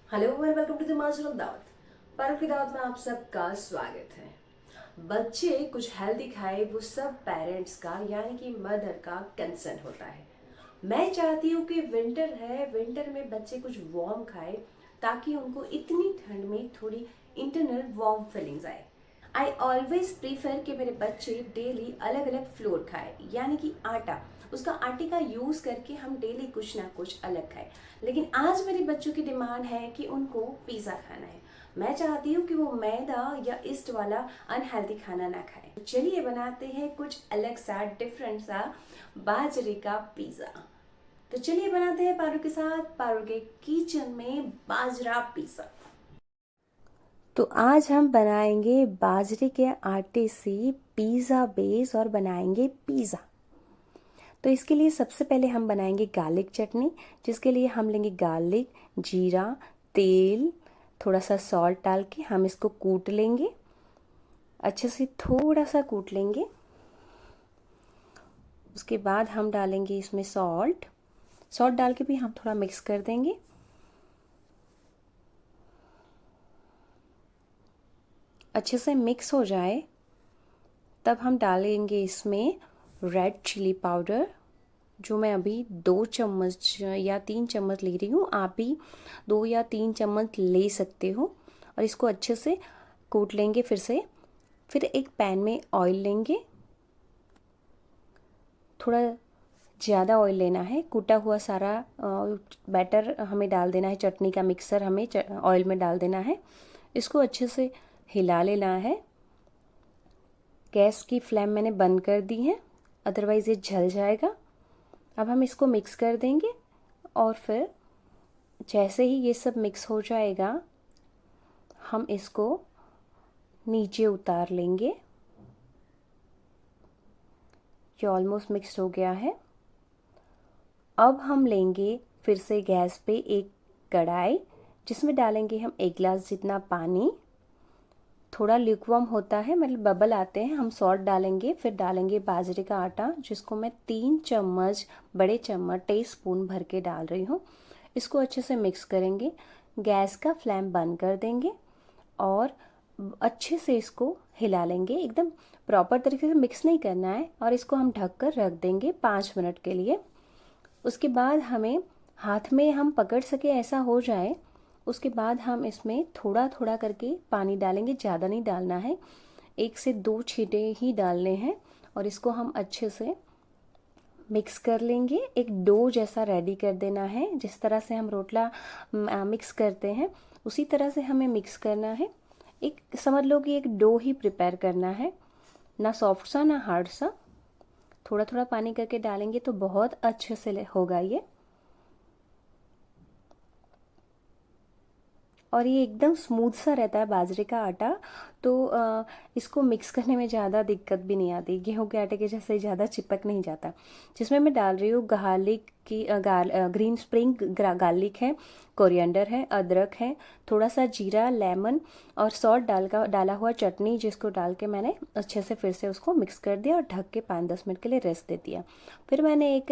Hello and welcome to the master of Dawat. Parul की दावत में आप सबका स्वागत है। बच्चे कुछ हेल्दी खाए, वो सब पेरेंट्स का यानी कि मदर का कंसर्न होता है। मैं चाहती हूँ कि विंटर है, विंटर में बच्चे कुछ वार्म खाए ताकि उनको इतनी ठंड में थोड़ी इंटरनल वार्म फीलिंग्स आए। आई ऑलवेज प्रीफर कि मेरे बच्चे डेली अलग अलग फ्लोर खाए, यानी कि आटा, उसका आटे का यूज़ करके हम डेली कुछ ना कुछ अलग खाएं। लेकिन आज मेरे बच्चों की डिमांड है कि उनको पिज़्ज़ा खाना है। मैं चाहती हूँ कि वो मैदा या ईस्ट वाला अनहेल्दी खाना ना खाए। तो चलिए बनाते हैं कुछ अलग सा डिफरेंट सा बाजरे का पिज़्ज़ा। तो चलिए बनाते हैं पारू के साथ, पारू के किचन में बाजरा पिज़्ज़ा। तो आज हम बनाएंगे बाजरे के आटे से पिज़्ज़ा बेस और बनाएंगे पिज़्ज़ा। तो इसके लिए सबसे पहले हम बनाएंगे गार्लिक चटनी, जिसके लिए हम लेंगे गार्लिक, जीरा, तेल, थोड़ा सा सॉल्ट डाल के हम इसको कूट लेंगे। अच्छे से थोड़ा सा कूट लेंगे। उसके बाद हम डालेंगे इसमें सॉल्ट। सॉल्ट डाल के भी हम थोड़ा मिक्स कर देंगे। अच्छे से मिक्स हो जाए तब हम डालेंगे इसमें रेड चिली पाउडर, जो मैं अभी 2 चम्मच या 3 चम्मच ले रही हूँ। आप भी 2 या 3 चम्मच ले सकते हो। और इसको अच्छे से कूट लेंगे फिर से। फिर एक पैन में ऑयल लेंगे, थोड़ा ज़्यादा ऑयल लेना है। कूटा हुआ सारा बैटर हमें डाल देना है, चटनी का मिक्सर हमें ऑयल में डाल देना है। इसको अच्छे से हिला लेना है। गैस की फ्लेम मैंने बंद कर दी है, अदरवाइज़ ये जल जाएगा। अब हम इसको मिक्स कर देंगे और फिर जैसे ही ये सब मिक्स हो जाएगा हम इसको नीचे उतार लेंगे। ये ऑलमोस्ट मिक्स हो गया है। अब हम लेंगे फिर से गैस पे एक कढ़ाई, जिसमें डालेंगे हम 1 गिलास जितना पानी। थोड़ा ल्यूकवार्म होता है, मतलब बबल आते हैं, हम सॉल्ट डालेंगे। फिर डालेंगे बाजरे का आटा, जिसको मैं 3 चम्मच, बड़े चम्मच, टीस्पून भर के डाल रही हूँ। इसको अच्छे से मिक्स करेंगे। गैस का फ्लेम बंद कर देंगे और अच्छे से इसको हिला लेंगे। एकदम प्रॉपर तरीके से मिक्स नहीं करना है। और इसको हम ढक कर रख देंगे 5 मिनट के लिए। उसके बाद हमें हाथ में हम पकड़ सके ऐसा हो जाए, उसके बाद हम इसमें थोड़ा थोड़ा करके पानी डालेंगे। ज़्यादा नहीं डालना है, 1 से 2 छींटे ही डालने हैं। और इसको हम अच्छे से मिक्स कर लेंगे। एक डो जैसा रेडी कर देना है, जिस तरह से हम रोटला मिक्स करते हैं उसी तरह से हमें मिक्स करना है। एक समझ लो कि एक डो ही प्रिपेयर करना है, ना सॉफ्ट सा ना हार्ड सा। थोड़ा थोड़ा पानी करके डालेंगे तो बहुत अच्छे से होगा ये। और ये एकदम स्मूथ सा रहता है बाजरे का आटा। तो इसको मिक्स करने में ज़्यादा दिक्कत भी नहीं आती, गेहूं के आटे के जैसे ज़्यादा चिपक नहीं जाता। जिसमें मैं डाल रही हूँ गार्लिक की ग्रीन स्प्रिंग गार्लिक है, कोरिएंडर है, अदरक है, थोड़ा सा जीरा, लेमन और सॉल्ट डाला हुआ चटनी, जिसको डाल के मैंने अच्छे से फिर से उसको मिक्स कर दिया और ढक के 5-10 मिनट के लिए रेस्ट दे दिया। फिर मैंने एक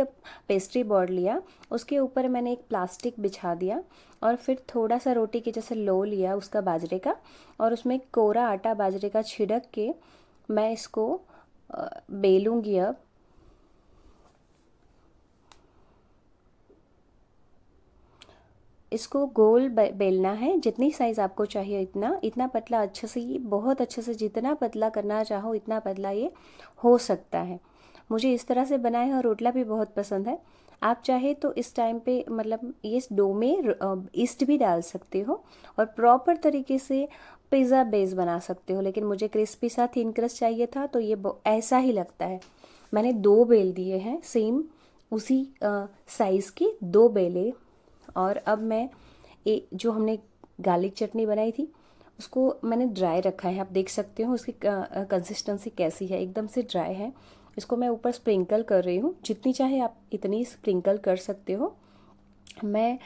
पेस्ट्री बोर्ड लिया, उसके ऊपर मैंने एक प्लास्टिक बिछा दिया और फिर थोड़ा सा रोटी के जैसे लो लिया उसका बाजरे का, और उसमें कोरा आटा बाजरे का छिड़क के मैं इसको बेलूंगी। अब इसको गोल बेलना है, जितनी साइज़ आपको चाहिए इतना। इतना पतला अच्छे से, ये बहुत अच्छे से, जितना पतला करना चाहो इतना पतला ये हो सकता है। मुझे इस तरह से बनाए और रोटला भी बहुत पसंद है। आप चाहे तो इस टाइम पे मतलब ये डो में ईस्ट भी डाल सकते हो और प्रॉपर तरीके से पिज़्ज़ा बेस बना सकते हो। लेकिन मुझे क्रिस्पी सा थिन क्रस्ट चाहिए था, तो ये ऐसा ही लगता है। मैंने 2 बेल दिए हैं, सेम उसी साइज़ की 2 बेले। और अब मैं जो हमने गार्लिक चटनी बनाई थी उसको मैंने ड्राई रखा है। आप देख सकते हो उसकी कंसिस्टेंसी कैसी है, एकदम से ड्राई है। इसको मैं ऊपर स्प्रिंकल कर रही हूँ, जितनी चाहे आप इतनी स्प्रिंकल कर सकते हो। मैं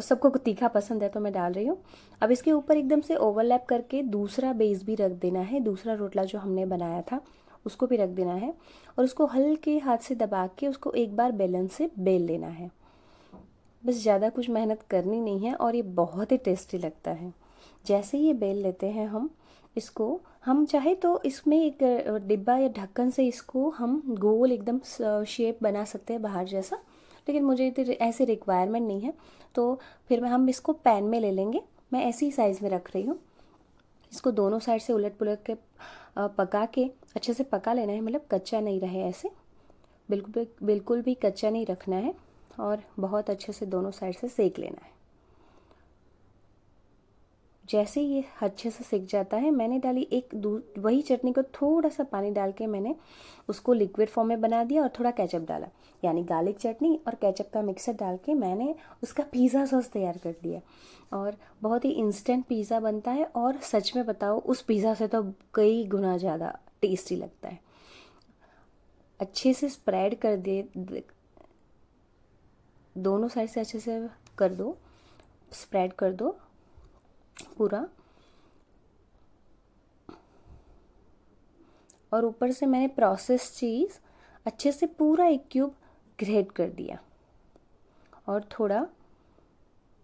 सबको तीखा पसंद है तो मैं डाल रही हूँ। अब इसके ऊपर एकदम से ओवरलैप करके दूसरा बेस भी रख देना है, दूसरा रोटला जो हमने बनाया था उसको भी रख देना है। और उसको हल्के हाथ से दबा के उसको एक बार बेलन से बेल लेना है। बस ज़्यादा कुछ मेहनत करनी नहीं है और ये बहुत ही टेस्टी लगता है। जैसे ये बेल लेते हैं इसको हम चाहे तो इसमें एक डिब्बा या ढक्कन से इसको हम गोल एकदम शेप बना सकते हैं बाहर जैसा, लेकिन मुझे इतनी ऐसे रिक्वायरमेंट नहीं है। तो फिर हम इसको पैन में ले लेंगे। मैं ऐसी ही साइज़ में रख रही हूँ। इसको दोनों साइड से उलट पुलट के पका के अच्छे से पका लेना है, मतलब कच्चा नहीं रहे ऐसे, बिल्कुल भी कच्चा नहीं रखना है और बहुत अच्छे से दोनों साइड से सेक लेना है। जैसे ये अच्छे से सिक जाता है, मैंने डाली वही चटनी को थोड़ा सा पानी डाल के मैंने उसको लिक्विड फॉर्म में बना दिया और थोड़ा केचप डाला, यानी गार्लिक चटनी और केचप का मिक्सर डाल के मैंने उसका पिज़्ज़ा सॉस तैयार कर दिया। और बहुत ही इंस्टेंट पिज़्ज़ा बनता है और सच में बताओ उस पिज़्ज़ा से तो कई गुना ज़्यादा टेस्टी लगता है। अच्छे से स्प्रेड कर दोनों साइड से अच्छे से कर दो, स्प्रेड कर दो पूरा। और ऊपर से मैंने प्रोसेस चीज़ अच्छे से पूरा एक क्यूब ग्रेट कर दिया और थोड़ा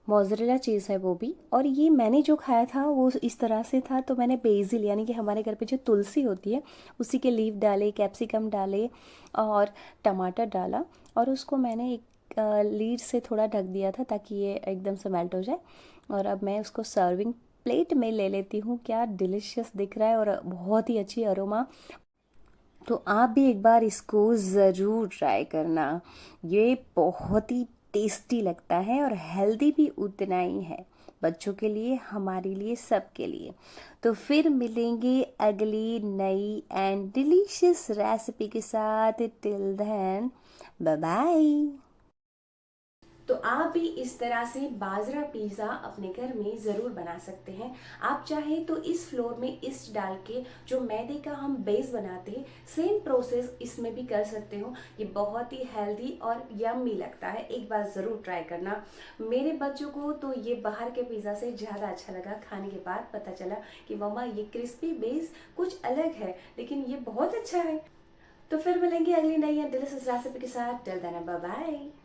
मोज़रेला चीज़ है वो भी। और ये मैंने जो खाया था वो इस तरह से था, तो मैंने बेसिल यानी कि हमारे घर पे जो तुलसी होती है उसी के लीफ डाले, कैप्सिकम डाले और टमाटर डाला और उसको मैंने एक लीड से थोड़ा ढक दिया था ताकि ये एकदम से मेल्ट हो जाए। और अब मैं उसको सर्विंग प्लेट में ले लेती हूँ। क्या डिलीशियस दिख रहा है और बहुत ही अच्छी अरोमा। तो आप भी एक बार इसको ज़रूर ट्राई करना। ये बहुत ही टेस्टी लगता है और हेल्दी भी उतना ही है, बच्चों के लिए, हमारे लिए, सबके लिए। तो फिर मिलेंगे अगली नई एंड डिलीशियस रेसिपी के साथ। Till then bye bye. तो आप भी इस तरह से बाजरा पिज़्ज़ा अपने घर में ज़रूर बना सकते हैं। आप चाहें तो इस फ्लोर में ईस्ट डाल के जो मैदे का हम बेस बनाते हैं, सेम प्रोसेस इसमें भी कर सकते हो। ये बहुत ही हेल्दी और यम्मी लगता है, एक बार ज़रूर ट्राई करना। मेरे बच्चों को तो ये बाहर के पिज़्ज़ा से ज़्यादा अच्छा लगा। खाने के बाद पता चला कि मम्मा ये क्रिस्पी बेस कुछ अलग है लेकिन ये बहुत अच्छा है। तो फिर मिलेंगे अगली नई डिलीशियस रेसिपी के साथ। Till then bye bye.